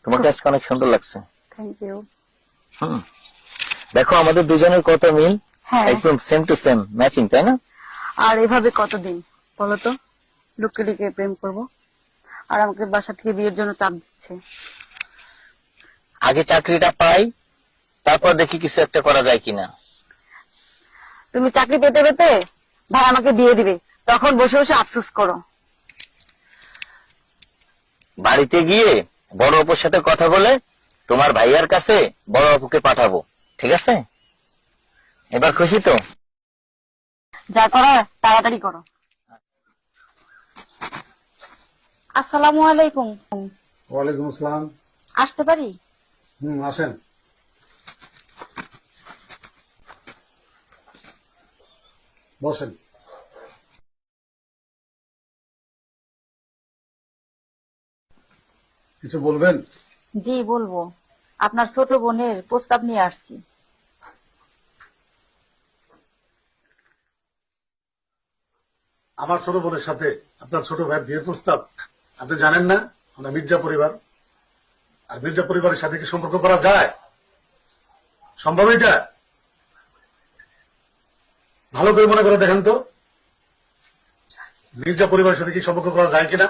তোমাকে আজকে অনেক সুন্দর লাগছে। Thank you. দেখো আমাদের দুজনের কত মিল, একদম সেম টু সেম ম্যাচিং, তাই না? আর এভাবে কতদিন বলো তো, লুকিয়ে লুকিয়ে প্রেম করব? আর আমাকে বাসা থেকে বিয়ের জন্য চাপ দিচ্ছে। আগে চাকরিটা পাই, তারপর দেখি কিছু একটা করা যায় কিনা। তুমি চাকরি পেতে পেতে ভাই আমাকে বিয়ে দিবে, তখন বসে বসে আফসোস করো। বাড়িতে গিয়ে বড় অপুর সাথে কথা বলে তোমার ভাইয়ার কাছে বড় অপুকে পাঠাবো, ঠিক আছে? এবার খুশি তো? যা করার তাড়াতাড়ি করো। আসসালামু আলাইকুম। ওয়ালাইকুম আসসালাম। আসতে পারি? আসেন। বসেন। কিছু বলবেন? জি বলবো, আপনার ছোট বোনের প্রস্তাব নিয়ে আসছি। আমার ছোট বোনের সাথে আপনার ছোট ভাইয়ের বিয়ের প্রস্তাব? আপনি জানেন না আমরা মির্জা পরিবার? আর মির্জা পরিবারের সাথে কি সম্পর্ক করা যায়? সম্ভব এটা? ভালো করে মনে করে দেখেন তো, মির্জা পরিবারের সাথে কি সম্পর্ক করা যায় কিনা?